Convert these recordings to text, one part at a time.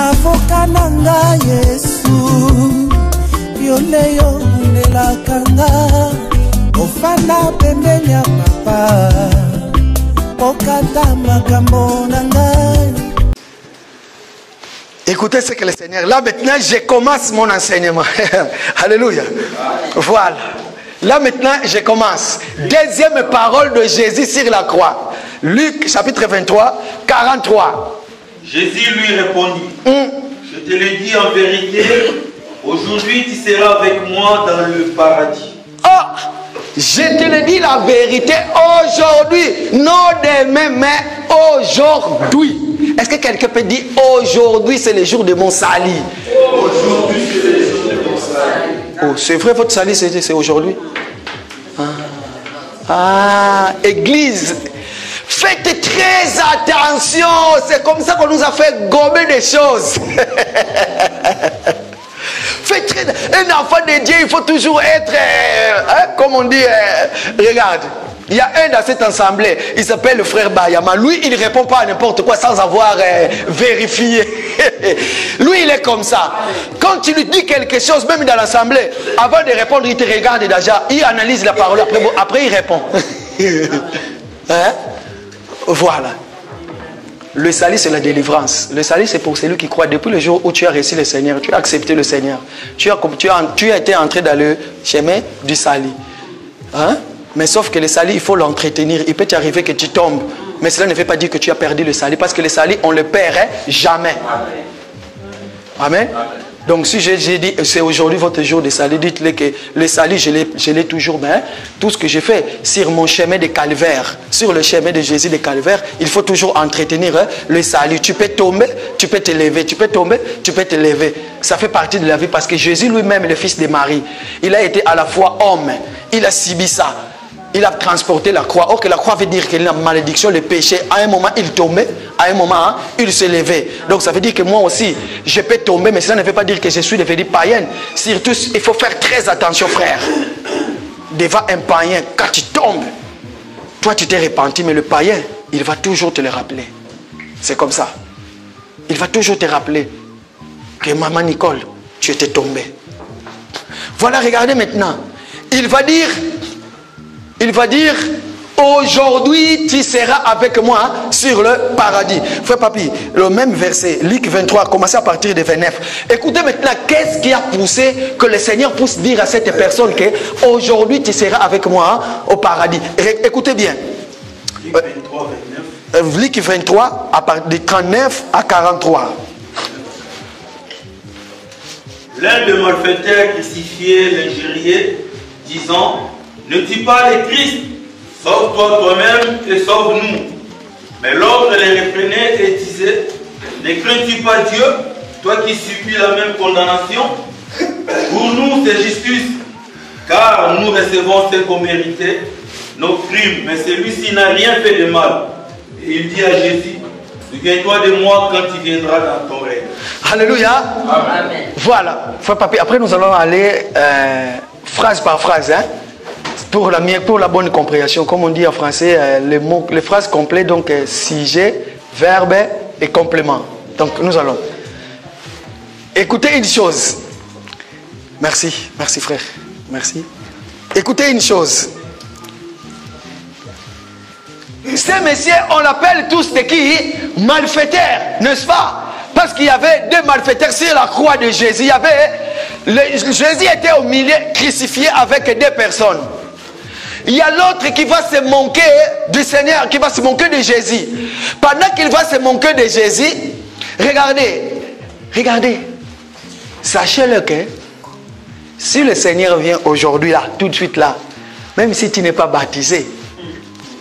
avocat nanga Yesu yoleyo nelakanga ofana pembeni ya papa okata makambo nanga. Écoutez ce que le Seigneur... Là maintenant, je commence mon enseignement. Alléluia. Voilà. Là maintenant, je commence. Deuxième parole de Jésus sur la croix. Luc chapitre 23, 43. Jésus lui répondit, je te le dis en vérité, aujourd'hui tu seras avec moi dans le paradis. Oh, je te le dis la vérité aujourd'hui, non demain, mais aujourd'hui. Est-ce que quelqu'un peut dire aujourd'hui c'est le jour de mon salut? Aujourd'hui c'est le jour de mon salut. Oh, c'est vrai, votre salut c'est aujourd'hui? Église, faites très attention. C'est comme ça qu'on nous a fait gommer des choses. Un enfant de Dieu, il faut toujours être, comme on dit, regarde. Il y a un dans cette assemblée, il s'appelle le frère Bayama. Lui, il ne répond pas à n'importe quoi sans avoir vérifié. Lui, il est comme ça. Quand tu lui dis quelque chose, même dans l'assemblée, avant de répondre, il te regarde déjà. Il analyse la parole, après il répond. Hein? Voilà. Le salut, c'est la délivrance. Le salut, c'est pour celui qui croit. Depuis le jour où tu as reçu le Seigneur, tu as accepté le Seigneur. Tu as été entré dans le chemin du salut. Hein? Mais sauf que le salut, il faut l'entretenir. Il peut t'arriver que tu tombes. Mais cela ne veut pas dire que tu as perdu le salut. Parce que le salut, on ne le perdrait jamais. Amen. Donc si j'ai dit, c'est aujourd'hui votre jour de salut, dites-le que le salut, je l'ai toujours. Mais tout ce que j'ai fait sur mon chemin de calvaire, sur le chemin de Jésus de calvaire, il faut toujours entretenir le salut. Tu peux tomber, tu peux te lever. Tu peux tomber, tu peux te lever. Ça fait partie de la vie parce que Jésus lui-même, le fils de Marie, il a été à la fois homme. Il a subi ça. Il a transporté la croix. Or que la croix veut dire que la malédiction, le péché, à un moment il tombait, à un moment il se levait. Donc ça veut dire que moi aussi, je peux tomber, mais ça ne veut pas dire que je suis devenu païen. Surtout, il faut faire très attention, frère. Devant un païen, quand tu tombes, toi tu t'es repenti, mais le païen, il va toujours te le rappeler. C'est comme ça. Il va toujours te rappeler que maman Nicole, tu étais tombée. Voilà, regardez maintenant. Il va dire, aujourd'hui tu seras avec moi sur le paradis. Frère Papi, le même verset, Luc 23, commencez à partir de 29. Écoutez maintenant, qu'est-ce qui a poussé que le Seigneur puisse dire à cette personne que aujourd'hui tu seras avec moi au paradis. Écoutez bien. Luc 23, 29. Luc 23, à partir de 39 à 43. L'un des malfaiteurs crucifiés l'injuriait, disant, ne tue pas les Christ, sauve-toi toi-même et sauve-nous. Mais l'autre les reprenait et disait, ne crains-tu pas Dieu, toi qui subis la même condamnation? Pour nous c'est justice, car nous recevons ce qu'on méritait, nos crimes, mais celui-ci n'a rien fait de mal. Et il dit à Jésus, souviens-toi de moi quand tu viendras dans ton règne. Alléluia. Amen. Voilà. Après nous allons aller phrase par phrase. Hein? Pour la bonne compréhension, comme on dit en français, les phrases complètes, donc sujet, verbe et complément. Donc nous allons. Écoutez une chose. Merci frère. Merci. Écoutez une chose. Ces messieurs, on l'appelle tous de qui? Malfaiteurs, n'est-ce pas? Parce qu'il y avait deux malfaiteurs sur la croix de Jésus. Jésus était au milieu crucifié avec deux personnes. Il y a l'autre qui va se manquer du Seigneur, qui va se manquer de Jésus. Pendant qu'il va se manquer de Jésus, regardez. Sachez-le que si le Seigneur vient aujourd'hui là, tout de suite là, même si tu n'es pas baptisé,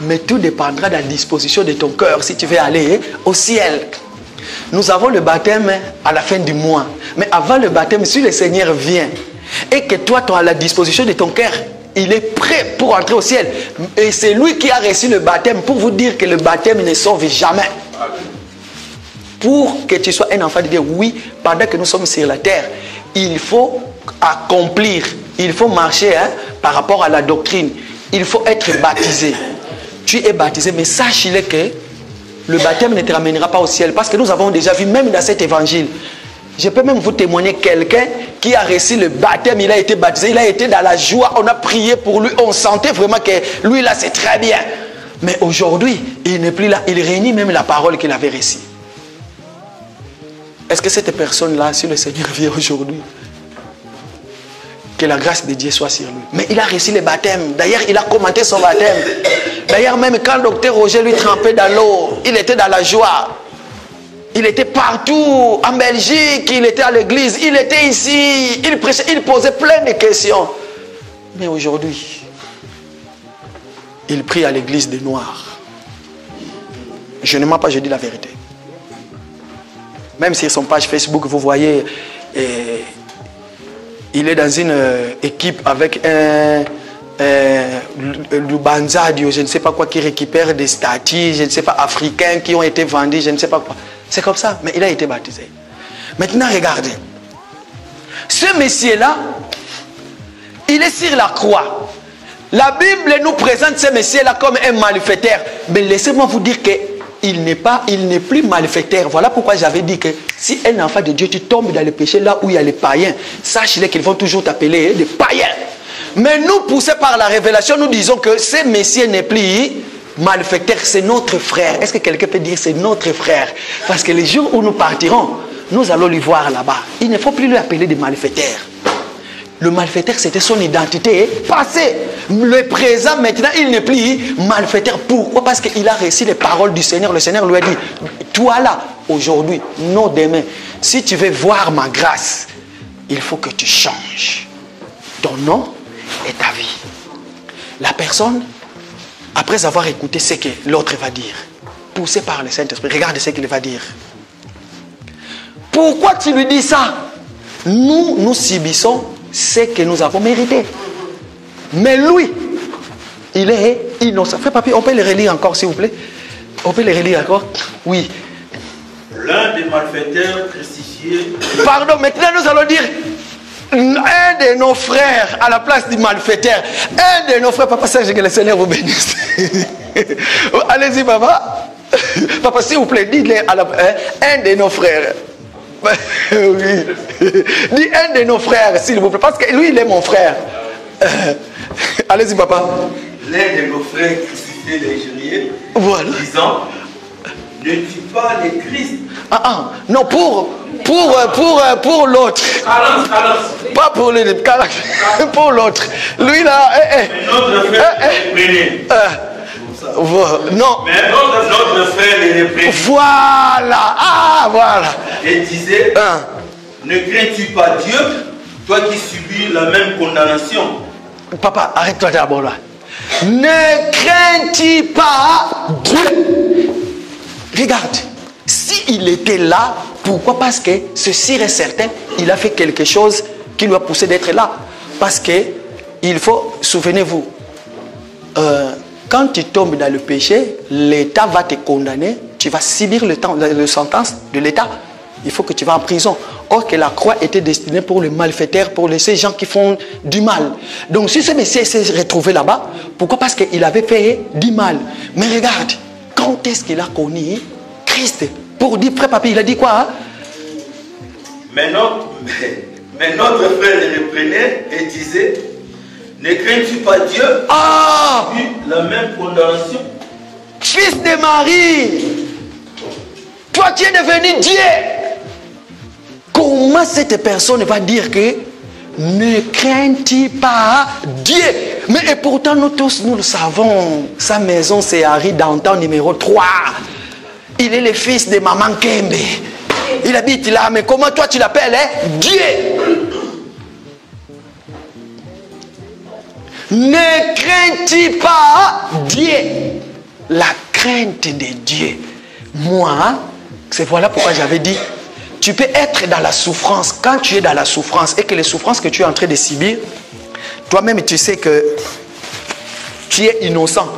mais tout dépendra de la disposition de ton cœur si tu veux aller au ciel. Nous avons le baptême à la fin du mois. Mais avant le baptême, si le Seigneur vient et que toi, tu as la disposition de ton cœur, il est prêt pour entrer au ciel. Et c'est lui qui a reçu le baptême pour vous dire que le baptême ne sauve jamais. Pour que tu sois un enfant de Dieu, oui, pendant que nous sommes sur la terre, il faut accomplir, il faut marcher par rapport à la doctrine. Il faut être baptisé. Tu es baptisé, mais sache-le que le baptême ne te ramènera pas au ciel. Parce que nous avons déjà vu, même dans cet évangile, je peux même vous témoigner quelqu'un qui a reçu le baptême, il a été baptisé, il a été dans la joie, on a prié pour lui, on sentait vraiment que lui là c'est très bien. Mais aujourd'hui, il n'est plus là, il réunit même la parole qu'il avait reçue. Est-ce que cette personne-là, si le Seigneur vient aujourd'hui, que la grâce de Dieu soit sur lui. Mais il a reçu le baptême. D'ailleurs, il a commenté son baptême. D'ailleurs, même quand le docteur Roger lui trempait dans l'eau, il était dans la joie. Il était partout, en Belgique, il était à l'église, il était ici, il prêchait, il posait plein de questions. Mais aujourd'hui, il prie à l'église des Noirs. Je ne mens pas, je dis la vérité. Même sur son page Facebook, vous voyez, il est dans une équipe avec un Lubanzadio, je ne sais pas quoi, qui récupère des statues, je ne sais pas, africains qui ont été vendus, je ne sais pas quoi. C'est comme ça, mais il a été baptisé. Maintenant, regardez. Ce Messie-là, il est sur la croix. La Bible nous présente ce Messie-là comme un malfaiteur. Mais laissez-moi vous dire qu'il n'est plus malfaiteur. Voilà pourquoi j'avais dit que si un enfant de Dieu, tu tombes dans le péché là où il y a les païens, sache-les qu'ils vont toujours t'appeler des païens. Mais nous, poussés par la révélation, nous disons que ce Messie n'est plus malfaiteur, c'est notre frère. Est-ce que quelqu'un peut dire c'est notre frère? Parce que les jours où nous partirons, nous allons lui voir là-bas. Il ne faut plus lui appeler des malfaiteurs. Le malfaiteur, c'était son identité passée. Le présent, maintenant, il n'est plus malfaiteur. Pourquoi? Parce qu'il a reçu les paroles du Seigneur. Le Seigneur lui a dit, toi là, aujourd'hui, non demain, si tu veux voir ma grâce, il faut que tu changes ton nom et ta vie. La personne, après avoir écouté ce que l'autre va dire, poussé par le Saint-Esprit, regarde ce qu'il va dire. Pourquoi tu lui dis ça? Nous subissons ce que nous avons mérité. Mais lui, il est innocent. Frère Papi, on peut le relire encore, s'il vous plaît? On peut le relire encore? Oui. L'un des malfaiteurs crucifiés. Pardon, maintenant nous allons dire un de nos frères à la place du malfaiteur. Un de nos frères, papa, sachez que le Seigneur vous bénisse. Allez-y, papa. Papa, s'il vous plaît, dites-le un de nos frères. Oui. Dis un de nos frères, s'il vous plaît, parce que lui, il est mon frère. Allez-y, papa. L'un de nos frères crucifiés l'injurier, voilà, disant, ne tue pas les Christ. Non, pour l'autre. Pas pour lui, pour l'autre. Lui là, notre frère les prenait. Non. Mais notre frère les reprenait. Voilà. Voilà. Et disait, ne crains-tu pas Dieu, toi qui subis la même condamnation? Papa, arrête-toi d'abord là. Ne crains-tu pas Dieu? Regarde, s'il était là, pourquoi? Parce que c'est sûr et certain, il a fait quelque chose qui lui a poussé d'être là. Parce que, il faut, souvenez-vous, quand tu tombes dans le péché, l'État va te condamner, tu vas subir la sentence de l'État. Il faut que tu vas en prison. Or que la croix était destinée pour les malfaiteurs, pour ces gens qui font du mal. Donc si ce Messie s'est retrouvé là-bas, pourquoi? Parce qu'il avait fait du mal. Mais regarde, quand est-ce qu'il a connu Christ? Pour dire, frère Papi, il a dit quoi? Mais notre frère le reprenait et disait, ne crains-tu pas Dieu? La même condamnation. Fils de Marie, toi tu es devenu Dieu. Comment cette personne va dire que ne crains-tu pas Dieu? Mais et pourtant nous tous nous le savons. Sa maison c'est Harry Danton numéro 3. Il est le fils de Maman Kembe. Il habite là, mais comment toi tu l'appelles Dieu? Ne crains-tu pas Dieu? La crainte de Dieu. Moi, c'est voilà pourquoi j'avais dit, tu peux être dans la souffrance. Quand tu es dans la souffrance et que les souffrances que tu es en train de subir, toi-même tu sais que tu es innocent.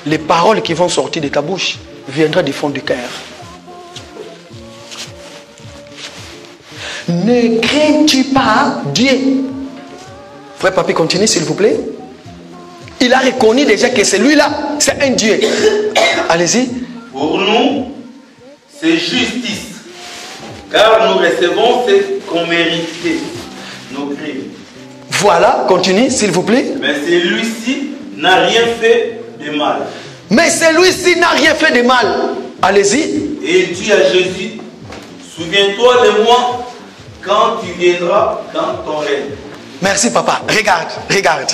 Les paroles qui vont sortir de ta bouche viendront du fond du cœur. Ne crains-tu pas Dieu? Frère Papi, continue s'il vous plaît. Il a reconnu déjà que celui-là, c'est un Dieu. Allez-y. Pour nous, c'est justice. Car nous recevons ce qu'on méritait, nos crimes. Voilà, continue s'il vous plaît. Mais celui-ci n'a rien fait de mal. Mais celui-ci n'a rien fait de mal. Allez-y. Et il dit à Jésus, souviens-toi de moi quand tu viendras dans ton règne. Merci papa. Regarde.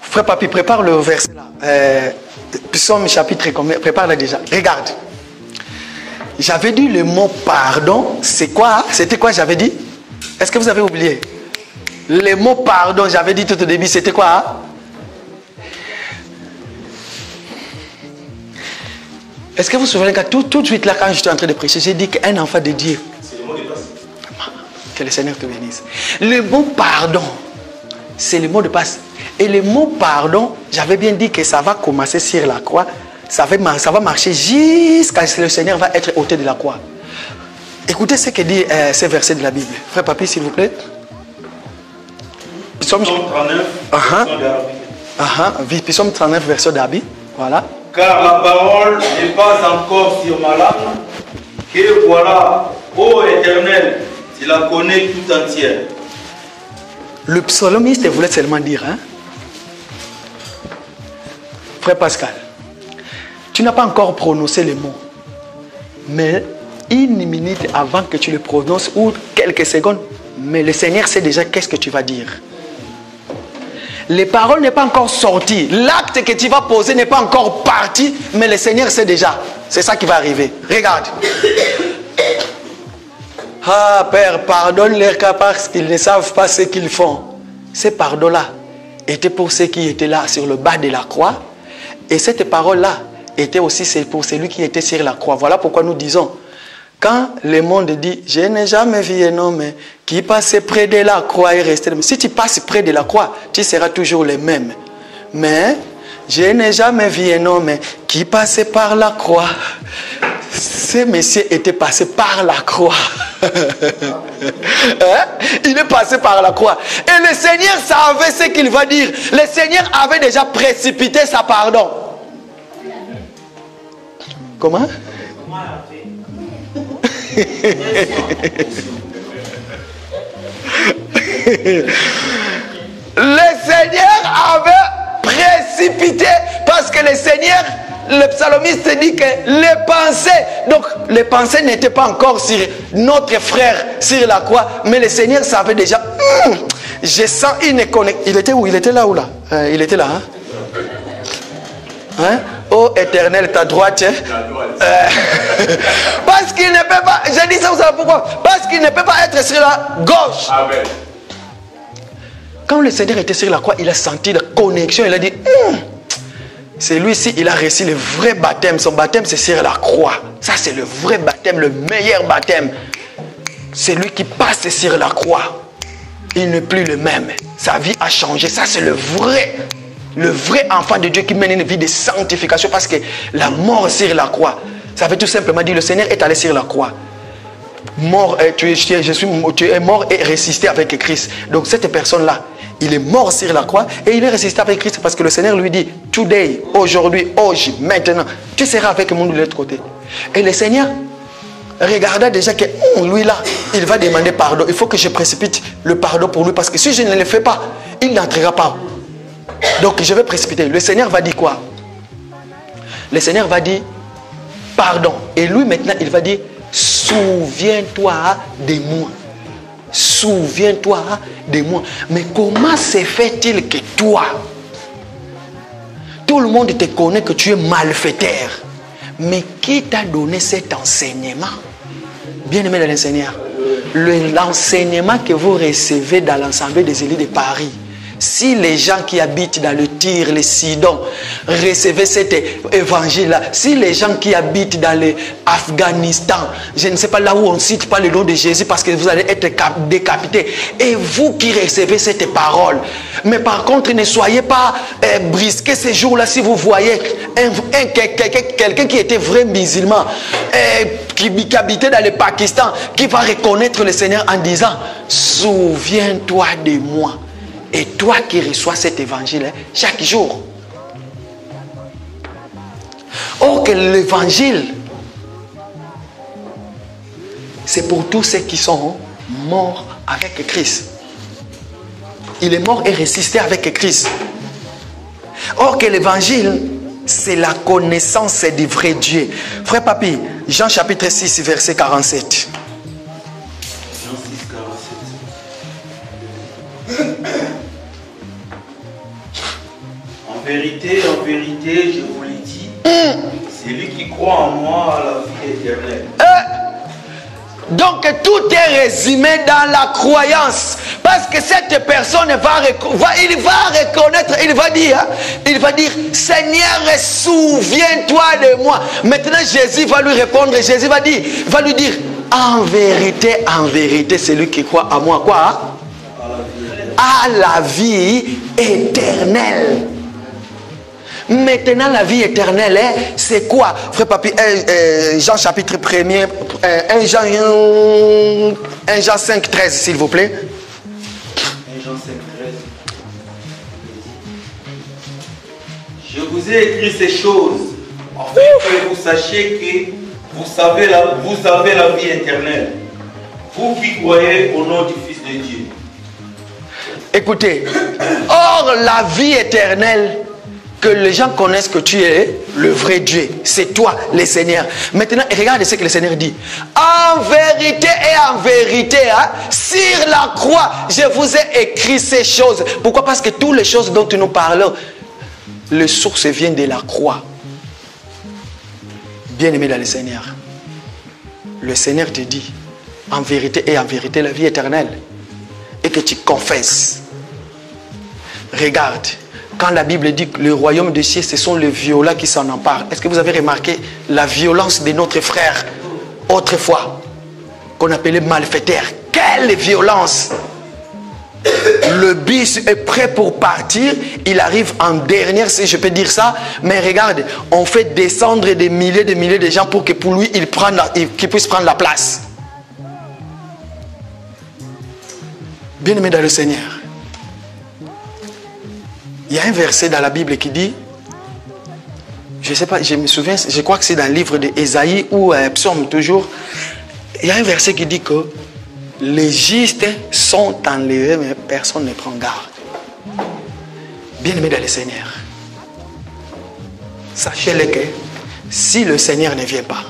Frère Papi, prépare le verset là. Psaume chapitre combien? Prépare-le déjà. Regarde. J'avais dit le mot pardon. C'est quoi? C'était quoi j'avais dit? Est-ce que vous avez oublié? Le mot pardon, j'avais dit tout au début, c'était quoi? Est-ce que vous vous souvenez que tout de suite là, quand j'étais en train de prêcher, j'ai dit qu'un enfant de Dieu. C'est le mot de passe. Que le Seigneur te bénisse. Le mot pardon, c'est le mot de passe. Et le mot pardon, j'avais bien dit que ça va commencer sur la croix. Ça va marcher jusqu'à ce que le Seigneur va être ôté de la croix. Écoutez ce que dit ce verset de la Bible. Frère Papi, s'il vous plaît. Psaume 39, Psaume 39, verset d'Abi. Voilà. Car la parole n'est pas encore sur ma langue, que voilà, ô Éternel, tu la connais tout entière. Le psalmiste voulait seulement dire, hein? Frère Pascal, tu n'as pas encore prononcé les mots, mais une minute avant que tu le prononces, ou quelques secondes, mais le Seigneur sait déjà qu'est-ce que tu vas dire. Les paroles n'est pas encore sorties. L'acte que tu vas poser n'est pas encore parti, mais le Seigneur sait déjà. C'est ça qui va arriver. Regarde. Ah, Père, pardonne-leur parce qu'ils ne savent pas ce qu'ils font. Ces pardons-là étaient pour ceux qui étaient là sur le bas de la croix. Et cette parole-là était aussi pour celui qui était sur la croix. Voilà pourquoi nous disons, quand le monde dit, je n'ai jamais vu un homme qui passait près de la croix et restait. Si tu passes près de la croix, tu seras toujours le même. Mais je n'ai jamais vu un homme qui passait par la croix. Ce monsieur était passé par la croix. Hein? Il est passé par la croix. Et le Seigneur savait ce qu'il va dire. Le Seigneur avait déjà précipité sa pardon. Comment? Le Seigneur avait précipité parce que le Seigneur, le psalmiste dit que les pensées, donc les pensées n'étaient pas encore sur notre frère sur la croix, mais le Seigneur savait déjà, je sens une connexion. Il était où? Il était là ou là? Il était là, hein? Hein? Oh Éternel, ta droite. Parce qu'il ne peut pas, je dis ça, vous savez pourquoi? Parce qu'il ne peut pas être sur la gauche. Amen. Quand le Seigneur était sur la croix, il a senti la connexion. Il a dit, c'est lui-ci, il a reçu le vrai baptême. Son baptême, c'est sur la croix. Ça, c'est le vrai baptême, le meilleur baptême. C'est lui qui passe sur la croix. Il n'est plus le même. Sa vie a changé. Ça, c'est le vrai enfant de Dieu qui mène une vie de sanctification, parce que la mort sur la croix, ça veut tout simplement dire le Seigneur est allé sur la croix. Mort, tu es mort et ressuscité avec Christ. Donc cette personne-là, il est mort sur la croix et il est ressuscité avec Christ, parce que le Seigneur lui dit, today, aujourd'hui, maintenant, tu seras avec moi de l'autre côté. Et le Seigneur regarda déjà que lui là, il va demander pardon. Il faut que je précipite le pardon pour lui, parce que si je ne le fais pas, il n'entrera pas. Donc je vais précipiter. Le Seigneur va dire quoi? Le Seigneur va dire pardon. Et lui maintenant il va dire, souviens-toi de moi. Souviens-toi de moi. Mais comment se fait-il que toi, tout le monde te connaît que tu es malfaiteur, mais qui t'a donné cet enseignement? Bien-aimé dans le Seigneur, l'enseignement que vous recevez dans l'Assemblée des élus de Paris, si les gens qui habitent dans le Tyr, les Sidon, recevaient cet évangile-là, si les gens qui habitent dans l'Afghanistan, je ne sais pas là où on ne cite pas le nom de Jésus parce que vous allez être décapités, et vous qui recevez cette parole, mais par contre ne soyez pas brisqués ces jours-là si vous voyez quelqu'un qui était vrai musulman, qui habitait dans le Pakistan, qui va reconnaître le Seigneur en disant, souviens-toi de moi. Et toi qui reçois cet évangile chaque jour. Or que l'évangile c'est pour tous ceux qui sont morts avec Christ. Il est mort et ressuscité avec Christ. Or que l'évangile, c'est la connaissance du vrai Dieu. Frère Papi, Jean chapitre 6, verset 47. Jean 6, 47. En vérité, je vous l'ai dit, celui qui croit en moi a la vie éternelle. Donc tout est résumé dans la croyance. Parce que cette personne il va reconnaître, il va dire, Seigneur, souviens-toi de moi. Maintenant Jésus va lui répondre, Jésus va lui dire, en vérité, celui qui croit à moi, quoi? À la vie éternelle. Maintenant, la vie éternelle, c'est quoi? Frère Papi, Jean chapitre 1er, 1 Jean 5, 13, s'il vous plaît. 1 Jean 5, 13. Je vous ai écrit ces choses, afin que vous sachiez que vous avez la vie éternelle. Vous qui croyez au nom du Fils de Dieu. Écoutez, or la vie éternelle, que les gens connaissent que tu es le vrai Dieu. C'est toi, le Seigneur. Maintenant, regardez ce que le Seigneur dit. En vérité, hein, sur la croix, je vous ai écrit ces choses. Pourquoi? Parce que toutes les choses dont nous parlons, le source vient de la croix. Bien-aimé dans le Seigneur, le Seigneur te dit, en vérité, la vie éternelle. Et que tu confesses. Regarde. Quand la Bible dit que le royaume des cieux, ce sont les violents qui s'en emparent. Est-ce que vous avez remarqué la violence de notre frère autrefois, qu'on appelait malfaiteur? Quelle violence! Le bus est prêt pour partir. Il arrive en dernière, si je peux dire ça. Mais regarde, on fait descendre des milliers de gens pour que pour lui, qu'il puisse prendre la place. Bien-aimé dans le Seigneur, il y a un verset dans la Bible qui dit, je ne sais pas, je me souviens, je crois que c'est dans le livre d'Ésaïe ou Psaume toujours, il y a un verset qui dit que les justes sont enlevés mais personne ne prend garde. Bien-aimé dans le Seigneur, sachez-le que si le Seigneur ne vient pas,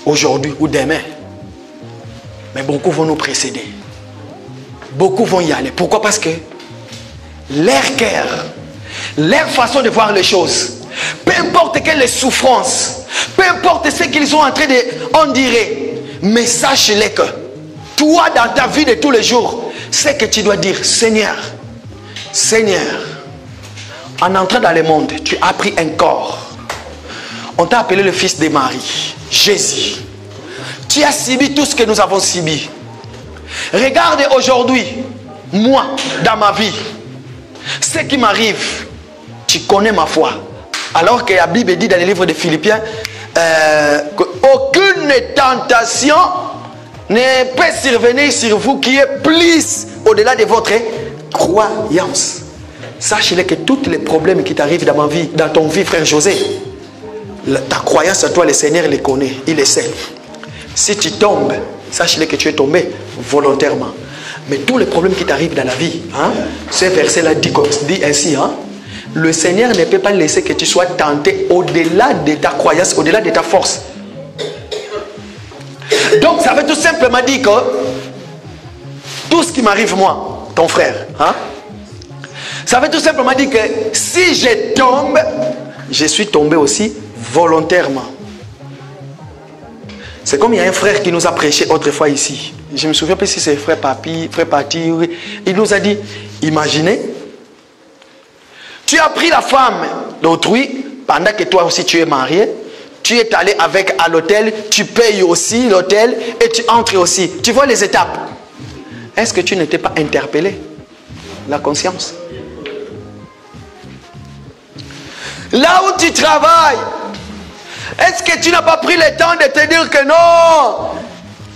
aujourd'hui ou demain, mais beaucoup vont nous précéder. Beaucoup vont y aller. Pourquoi? Parce que leur cœur, leur façon de voir les choses, peu importe quelles souffrances, peu importe ce qu'ils sont en train de endurer, mais sache-le que toi dans ta vie de tous les jours, c'est que tu dois dire, Seigneur, en entrant dans le monde, tu as pris un corps. On t'a appelé le fils de Marie, Jésus. Tu as subi tout ce que nous avons subi. Regarde aujourd'hui, moi, dans ma vie, ce qui m'arrive, tu connais ma foi. Alors que la Bible dit dans le livre de Philippiens qu'aucune tentation ne peut survenir sur vous qui est plus au-delà de votre croyance. Sachez-le que tous les problèmes qui t'arrivent dans ma vie, dans ton vie, frère José, ta croyance à toi, le Seigneur les connaît, il les sait. Si tu tombes, sache-le que tu es tombé volontairement. Mais tous les problèmes qui t'arrivent dans la vie, ce verset-là dit ainsi, le Seigneur ne peut pas laisser que tu sois tenté au-delà de ta croyance, au-delà de ta force. Donc ça veut tout simplement dire que tout ce qui m'arrive moi, ton frère, ça veut tout simplement dire que si je tombe, je suis tombé aussi volontairement. C'est comme il y a un frère qui nous a prêché autrefois ici. Je me souviens plus si c'est frère Papi, frère Pati. Il nous a dit, imaginez, tu as pris la femme d'autrui pendant que toi aussi tu es marié. Tu es allé avec à l'hôtel, tu payes aussi l'hôtel et tu entres aussi. Tu vois les étapes. Est-ce que tu n'étais pas interpellé? La conscience. Là où tu travailles, est-ce que tu n'as pas pris le temps de te dire que non,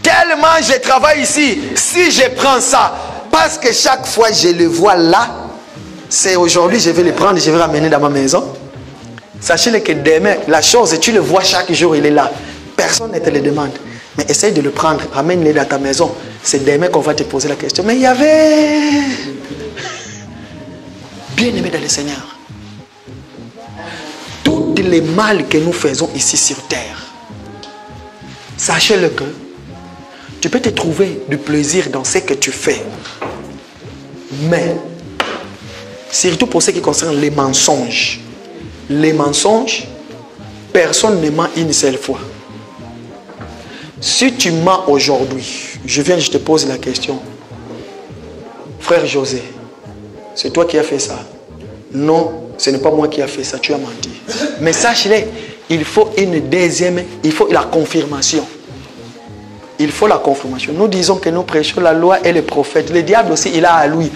tellement je travaille ici, si je prends ça, parce que chaque fois je le vois là, c'est aujourd'hui je vais le prendre, je vais ramener dans ma maison. Sachez que demain, la chose, tu le vois chaque jour, il est là. Personne ne te le demande. Mais essaye de le prendre, ramène-le dans ta maison. C'est demain qu'on va te poser la question. Mais il y avait... Bien-aimé dans le Seigneur, tous les mal que nous faisons ici sur terre, sachez-le que tu peux te trouver du plaisir dans ce que tu fais. Mais, surtout pour ce qui concerne les mensonges, personne ne ment une seule fois. Si tu mens aujourd'hui, je te pose la question. Frère José, c'est toi qui as fait ça? Non, ce n'est pas moi qui ai fait ça, tu as menti. Mais sache-le, il faut la confirmation. Il faut la confirmation. Nous disons que nous prêchons la loi et les prophètes. Le diable aussi, il a à lui.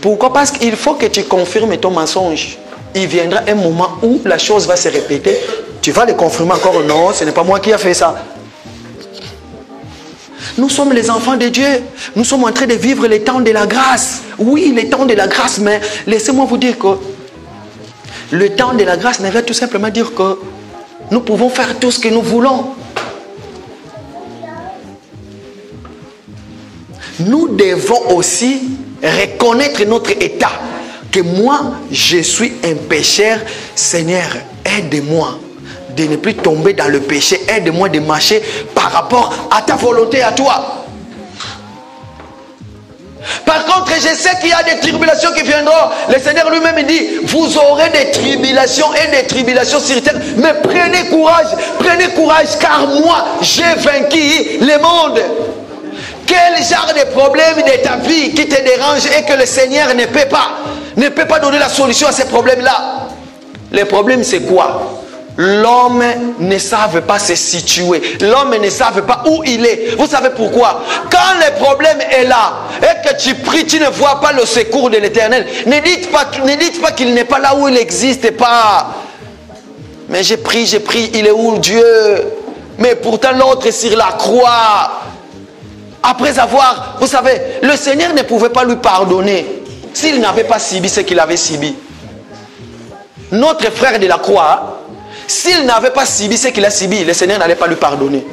Pourquoi? Parce qu'il faut que tu confirmes ton mensonge. Il viendra un moment où la chose va se répéter. Tu vas le confirmer encore. Non, ce n'est pas moi qui ai fait ça. Nous sommes les enfants de Dieu. Nous sommes en train de vivre les temps de la grâce. Oui, les temps de la grâce, mais laissez-moi vous dire que le temps de la grâce ne veut tout simplement dire que nous pouvons faire tout ce que nous voulons. Nous devons aussi reconnaître notre état. Que moi, je suis un pécheur. Seigneur, aide-moi de ne plus tomber dans le péché. Aide-moi de marcher par rapport à ta volonté, à toi. Par contre, je sais qu'il y a des tribulations qui viendront. Le Seigneur lui-même dit, vous aurez des tribulations et des tribulations sur terre. Mais prenez courage, car moi, j'ai vaincu le monde. Quel genre de problème de ta vie qui te dérange et que le Seigneur ne peut pas donner la solution à ces problèmes-là? Le problème, c'est quoi? L'homme ne savent pas se situer. L'homme ne savent pas où il est. Vous savez pourquoi? Quand le problème est là et que tu pries, tu ne vois pas le secours de l'Éternel. Ne dites pas qu'il n'est pas là où il n'existe pas. Mais j'ai pris, il est où Dieu? Mais pourtant l'autre est sur la croix. Après avoir, vous savez, le Seigneur ne pouvait pas lui pardonner s'il n'avait pas subi ce qu'il avait subi. Notre frère de la croix, s'il n'avait pas subi ce qu'il a subi, le Seigneur n'allait pas lui pardonner.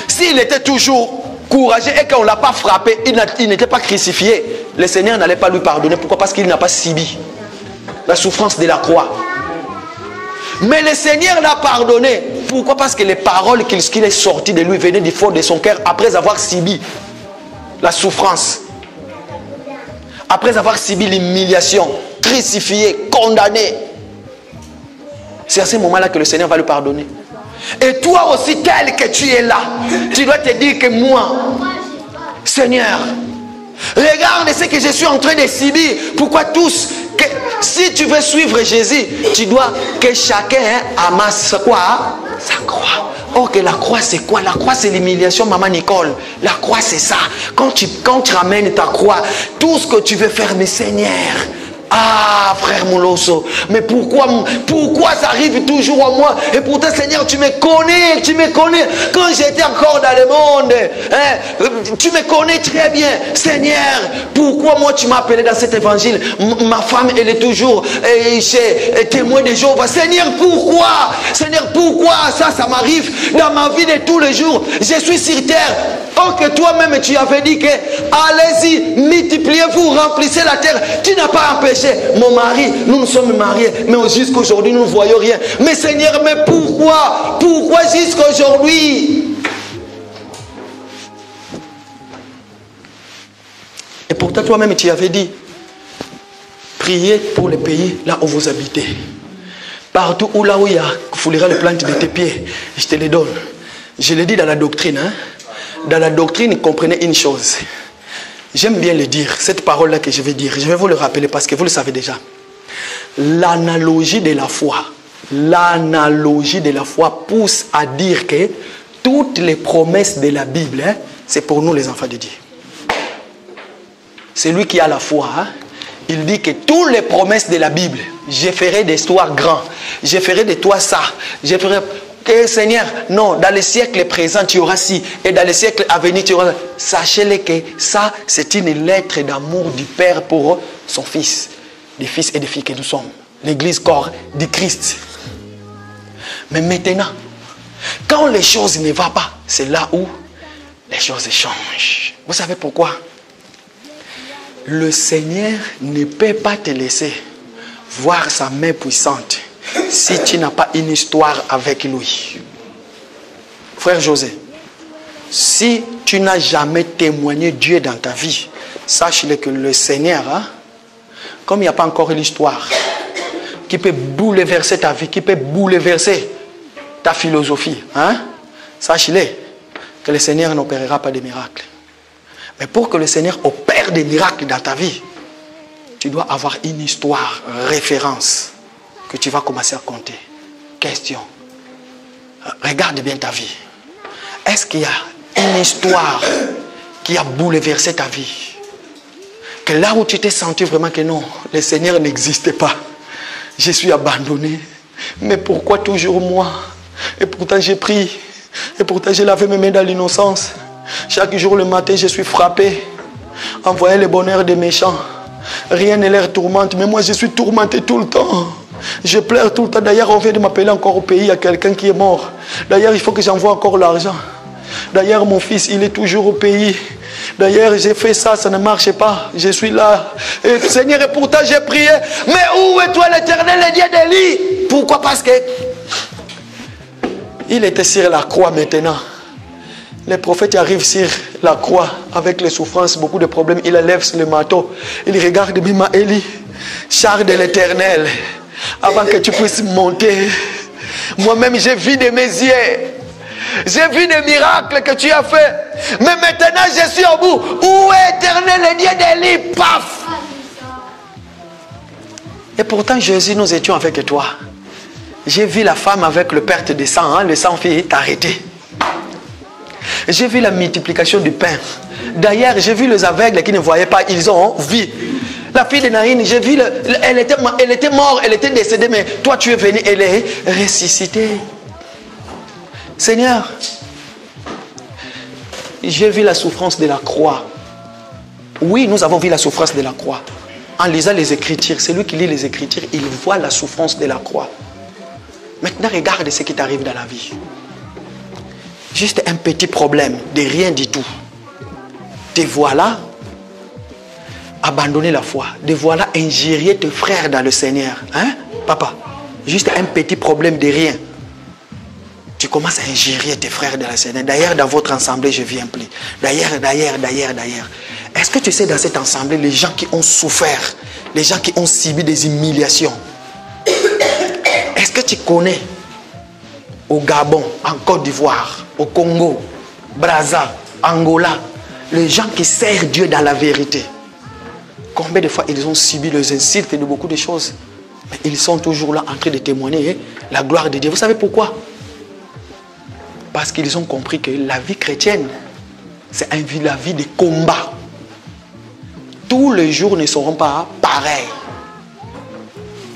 S'il était toujours courageux et qu'on ne l'a pas frappé, il n'était pas crucifié, le Seigneur n'allait pas lui pardonner. Pourquoi? Parce qu'il n'a pas subi la souffrance de la croix. Mais le Seigneur l'a pardonné. Pourquoi? Parce que les paroles qu'il est sorti de lui venaient du fond de son cœur après avoir subi la souffrance. Après avoir subi l'humiliation, crucifié, condamné. C'est à ce moment-là que le Seigneur va lui pardonner. Et toi aussi, tel que tu es là, tu dois te dire que moi, Seigneur, regarde ce que je suis en train de subir. Pourquoi tous? Si tu veux suivre Jésus, tu dois que chacun amasse quoi? Sa croix. Or que la croix c'est quoi? La croix c'est l'humiliation, maman Nicole. La croix c'est ça. Quand tu ramènes ta croix, tout ce que tu veux faire, mais Seigneur, ah frère Mouloso, mais pourquoi ça arrive toujours à moi? Et pourtant Seigneur, tu me connais quand j'étais encore dans le monde, hein? Tu me connais très bien. Seigneur, pourquoi moi tu m'as appelé dans cet évangile? Ma femme elle est toujours chez témoin de Jéhovah. Seigneur, pourquoi ça m'arrive dans ma vie de tous les jours? Je suis sur terre. Or que toi-même tu avais dit que allez-y, multipliez-vous, remplissez la terre. Tu n'as pas empêché mon mari, nous sommes mariés, mais jusqu'aujourd'hui nous ne voyons rien. Mais Seigneur, mais pourquoi jusqu'aujourd'hui? Et pourtant toi-même tu avais dit, priez pour les pays là où vous habitez. Partout où là où il y a foulera les plantes de tes pieds, je te les donne. Je l'ai dit dans la doctrine, hein? Dans la doctrine, comprenez une chose. J'aime bien le dire, cette parole-là que je vais dire, je vais vous le rappeler parce que vous le savez déjà. L'analogie de la foi pousse à dire que toutes les promesses de la Bible, hein, c'est pour nous les enfants de Dieu. C'est lui qui a la foi. Hein, il dit que toutes les promesses de la Bible, je ferai des histoires grands, je ferai de toi ça, je ferai... Que Seigneur, non, dans les siècles présents tu auras ci, et dans les siècles à venir tu auras... Sachez-le que ça, c'est une lettre d'amour du Père pour son Fils, des fils et des filles que nous sommes, l'église corps du Christ. Mais maintenant, quand les choses ne vont pas, c'est là où les choses changent. Vous savez pourquoi? Le Seigneur ne peut pas te laisser voir sa main puissante si tu n'as pas une histoire avec lui. Frère José, si tu n'as jamais témoigné Dieu dans ta vie, sache-le que le Seigneur, comme il n'y a pas encore l'histoire qui peut bouleverser ta vie, qui peut bouleverser ta philosophie, sache-le que le Seigneur n'opérera pas de miracles. Mais pour que le Seigneur opère des miracles dans ta vie, tu dois avoir une histoire, référence, que tu vas commencer à compter. Question. Regarde bien ta vie. Est-ce qu'il y a une histoire qui a bouleversé ta vie? Que là où tu t'es senti vraiment que non, le Seigneur n'existait pas. Je suis abandonné. Mais pourquoi toujours moi? Et pourtant j'ai pris. Et pourtant j'ai lavé mes mains dans l'innocence. Chaque jour le matin je suis frappé. En voyant le bonheur des méchants. Rien ne leur tourmente. Mais moi je suis tourmenté tout le temps. Je pleure tout le temps. D'ailleurs on vient de m'appeler encore au pays. Il y a quelqu'un qui est mort. D'ailleurs il faut que j'envoie encore l'argent. D'ailleurs mon fils il est toujours au pays. D'ailleurs j'ai fait ça, ça ne marche pas. Je suis là. Et Seigneur, et pourtant j'ai prié. Mais où est toi l'Éternel, le Dieu d'Élie? Pourquoi? Parce que il était sur la croix maintenant. Les prophètes arrivent sur la croix avec les souffrances, beaucoup de problèmes. Il lève le manteau. Il regarde Bima Élie, char de l'Éternel, avant que tu puisses monter. Moi-même, j'ai vu de mes yeux. J'ai vu des miracles que tu as fait. Mais maintenant, je suis au bout. Où est Éternel, le Dieu d'Élie? Paf! Et pourtant, Jésus, nous étions avec toi. J'ai vu la femme avec le perte de sang. Le sang fait arrêter. J'ai vu la multiplication du pain. D'ailleurs, j'ai vu les aveugles qui ne voyaient pas. Ils ont vu. La fille de Naïn, j'ai vu, elle était morte, elle était décédée. Mais toi, tu es venu, elle est ressuscitée. Seigneur, j'ai vu la souffrance de la croix. Oui, nous avons vu la souffrance de la croix. En lisant les Écritures, celui qui lit les Écritures, il voit la souffrance de la croix. Maintenant, regarde ce qui t'arrive dans la vie. Juste un petit problème, de rien du tout. Te voilà abandonner la foi. Te voilà injurier tes frères dans le Seigneur. Hein, papa? Juste un petit problème de rien. Tu commences à injurier tes frères dans le Seigneur. D'ailleurs, dans votre assemblée, je ne viens plus. D'ailleurs. Est-ce que tu sais, dans cette assemblée, les gens qui ont souffert, les gens qui ont subi des humiliations, est-ce que tu connais au Gabon, en Côte d'Ivoire, au Congo, Brazza, Angola, les gens qui servent Dieu dans la vérité, combien de fois ils ont subi les insultes de beaucoup de choses, mais ils sont toujours là en train de témoigner la gloire de Dieu. Vous savez pourquoi? Parce qu'ils ont compris que la vie chrétienne, c'est la vie de combat. Tous les jours ne seront pas pareils.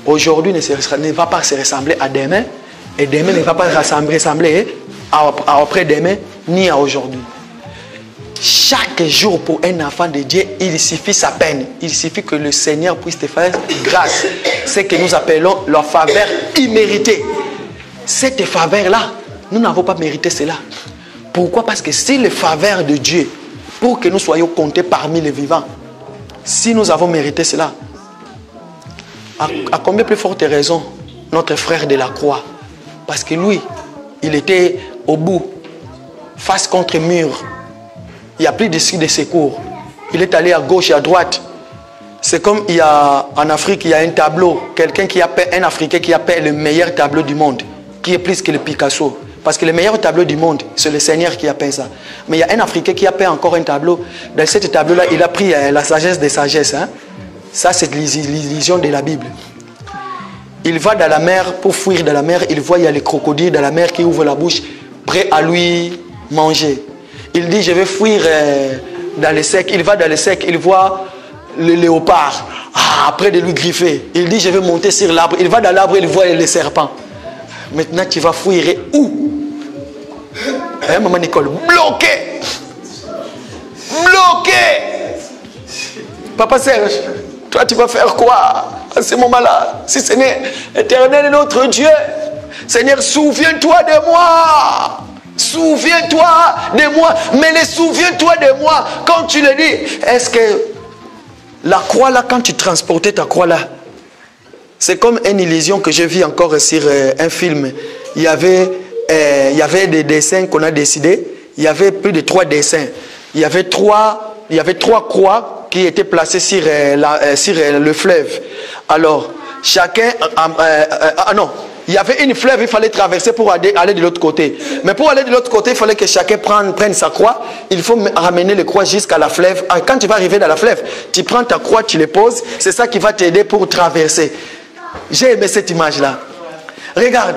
Aujourd'hui ne va pas se ressembler à demain, et demain ne va pas ressembler à après-demain, ni à aujourd'hui. Chaque jour pour un enfant de Dieu, il suffit sa peine. Il suffit que le Seigneur puisse te faire grâce. C'est ce que nous appelons la faveur imméritée. Cette faveur-là, nous n'avons pas mérité cela. Pourquoi? Parce que c'est la faveur de Dieu pour que nous soyons comptés parmi les vivants. Si nous avons mérité cela, à combien plus forte raison notre frère de la croix? Parce que lui, il était au bout, face contre mur. Il n'y a plus de secours. Il est allé à gauche et à droite. C'est comme il y a en Afrique, il y a un tableau. Quelqu'un qui a peint, un Africain qui a peint le meilleur tableau du monde, qui est plus que le Picasso. Parce que le meilleur tableau du monde, c'est le Seigneur qui a peint ça. Mais il y a un Africain qui a peint encore un tableau. Dans ce tableau-là, il a pris la sagesse des sagesses. Hein? Ça, c'est l'illusion de la Bible. Il va dans la mer pour fuir dans la mer. Il voit, il y a les crocodiles dans la mer qui ouvrent la bouche, prêts à lui manger. Il dit, je vais fuir dans le sec. Il va dans le sec, il voit le léopard. Après de lui griffer. Il dit, je vais monter sur l'arbre. Il va dans l'arbre, il voit les serpents. Maintenant, tu vas fuir où? Hein, maman Nicole, bloqué. Papa Serge, toi tu vas faire quoi à ce moment-là? Si Seigneur, Éternel est notre Dieu, Seigneur, souviens-toi de moi. Souviens-toi de moi. Mais le souviens-toi de moi. Quand tu le dis, est-ce que la croix là, quand tu transportais ta croix là, c'est comme une illusion que je vis encore sur un film. Il y avait des dessins qu'on a décidé. Il y avait plus de 3 dessins. Il y avait trois croix qui étaient placées sur le fleuve. Alors, chacun... non, il y avait une fleuve, il fallait traverser pour aller de l'autre côté. Mais pour aller de l'autre côté, il fallait que chacun prenne sa croix. Il faut ramener les croix jusqu'à la fleuve. Quand tu vas arriver dans la fleuve, tu prends ta croix, tu les poses. C'est ça qui va t'aider pour traverser. J'ai aimé cette image-là. Regarde.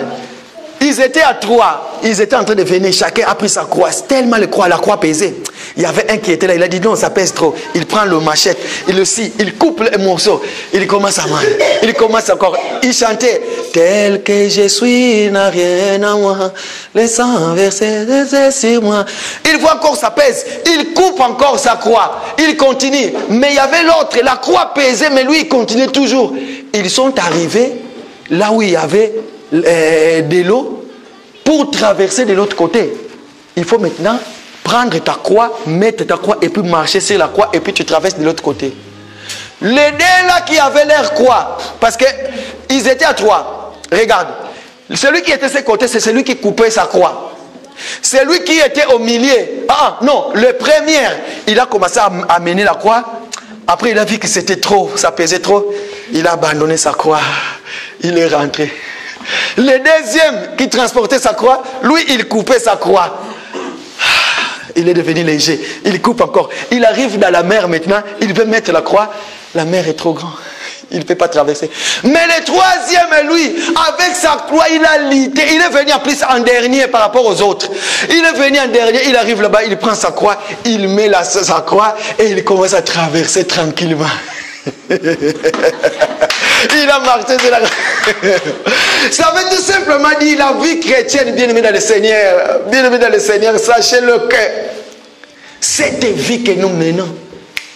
Ils étaient à 3. Ils étaient en train de venir. Chacun a pris sa croix. Tellement la croix pesait. Il y avait un qui était là. Il a dit non, ça pèse trop. Il prend le machette. Il le scie. Il coupe le morceau. Il commence à mal. Il commence encore. Il chantait. Tel que je suis n'a rien à moi. Le sang versé sur moi. Il voit encore ça pèse. Il coupe encore sa croix. Il continue. Mais il y avait l'autre. La croix pesait. Mais lui il continuait toujours. Ils sont arrivés là où il y avait de l'eau pour traverser de l'autre côté. Il faut maintenant prendre ta croix, mettre ta croix et puis marcher sur la croix et puis tu traverses de l'autre côté. Les deux là qui avaient leur croix, parce que ils étaient à 3. Regarde, celui qui était de ce côté, c'est celui qui coupait sa croix. Celui qui était au milieu, non, le premier, il a commencé à mener la croix. Après il a vu que c'était trop, ça pesait trop. Il a abandonné sa croix. Il est rentré. Le deuxième qui transportait sa croix, lui il coupait sa croix. Il est devenu léger. Il coupe encore. Il arrive dans la mer maintenant. Il veut mettre la croix. La mer est trop grande. Il ne peut pas traverser. Mais le troisième, lui, avec sa croix, il a lutté. Il est venu en plus en dernier par rapport aux autres. Il est venu en dernier. Il arrive là-bas. Il prend sa croix. Il met sa croix et il commence à traverser tranquillement. Il a marché de la... Ça veut tout simplement dire la vie chrétienne, bien aimé dans le Seigneur. Bien aimé dans le Seigneur, sachez-le que cette vie que nous menons,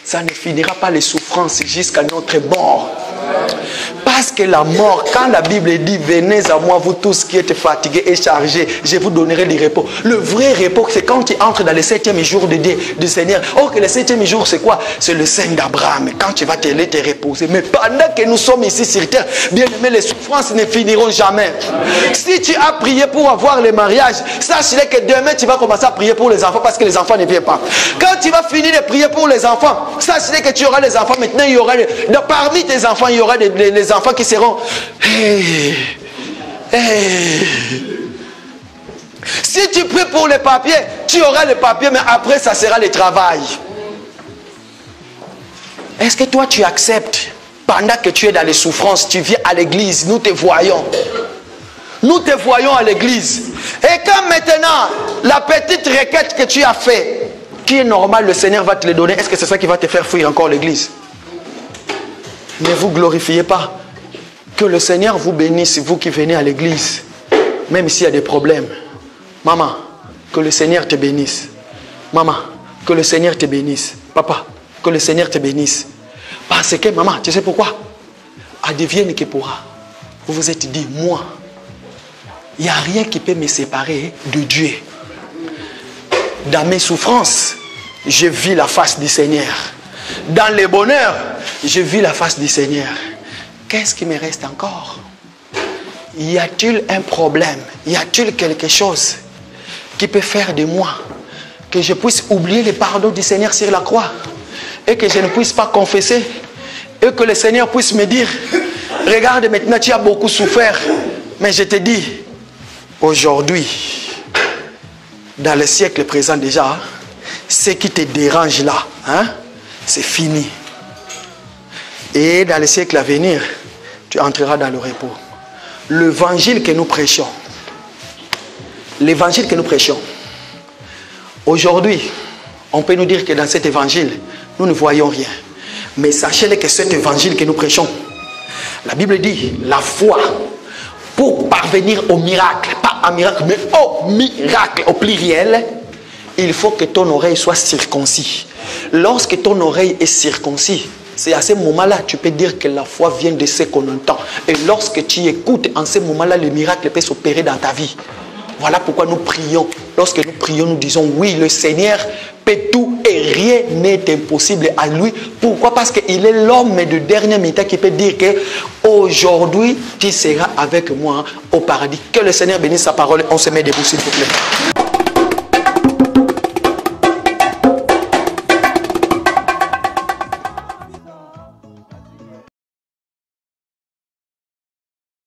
ça ne finira pas les souffrances jusqu'à notre mort. Parce que la mort, quand la Bible dit venez à moi vous tous qui êtes fatigués et chargés, je vous donnerai du repos. Le vrai repos, c'est quand tu entres dans le 7e jour du Seigneur. Or que le 7e jour, c'est quoi? C'est le sein d'Abraham. Quand tu vas te reposer. Mais pendant que nous sommes ici sur terre, bien aimé, les souffrances ne finiront jamais. Si tu as prié pour avoir le mariage, sache que demain tu vas commencer à prier pour les enfants parce que les enfants ne viennent pas. Quand tu vas finir de prier pour les enfants, sache que tu auras les enfants. Maintenant, il y aura parmi tes enfants, il y aura les enfants qui seront Si tu pries pour les papiers, tu auras les papiers, mais après ça sera le travail. Est-ce que toi tu acceptes? Pendant que tu es dans les souffrances, tu viens à l'église, nous te voyons. Nous te voyons à l'église. Et quand maintenant, la petite requête que tu as fait, qui est normale, le Seigneur va te le donner, est-ce que c'est ça qui va te faire fuir encore l'église? Ne vous glorifiez pas. Que le Seigneur vous bénisse, vous qui venez à l'église, même s'il y a des problèmes. Maman, que le Seigneur te bénisse. Maman, que le Seigneur te bénisse. Papa, que le Seigneur te bénisse. Parce que, maman, tu sais pourquoi? Advienne que pourra. Vous vous êtes dit, moi, il n'y a rien qui peut me séparer de Dieu. Dans mes souffrances, je vis la face du Seigneur. Dans les bonheurs, je vis la face du Seigneur. Qu'est-ce qui me reste encore? Y a-t-il un problème? Y a-t-il quelque chose qui peut faire de moi que je puisse oublier le pardon du Seigneur sur la croix et que je ne puisse pas confesser et que le Seigneur puisse me dire regarde, maintenant tu as beaucoup souffert, mais je te dis aujourd'hui, dans le siècle présent déjà, ce qui te dérange là, c'est fini. Et dans le siècle à venir, tu entreras dans le repos. L'évangile que nous prêchons, aujourd'hui, on peut nous dire que dans cet évangile, nous ne voyons rien. Mais sachez que cet évangile que nous prêchons, la Bible dit, la foi, pour parvenir au miracle, pas un miracle, mais au miracle, au pluriel, il faut que ton oreille soit circoncis. Lorsque ton oreille est circoncis, c'est à ce moment-là tu peux dire que la foi vient de ce qu'on entend. Et lorsque tu écoutes, en ce moment-là, le miracle peut s'opérer dans ta vie. Voilà pourquoi nous prions lorsque nous prions, nous disons oui, le Seigneur peut tout et rien n'est impossible à lui. Pourquoi? Parce qu'il est l'homme de dernière minute qui peut dire que aujourd'hui, tu seras avec moi au paradis. Que le Seigneur bénisse sa parole. On se met debout, s'il vous plaît.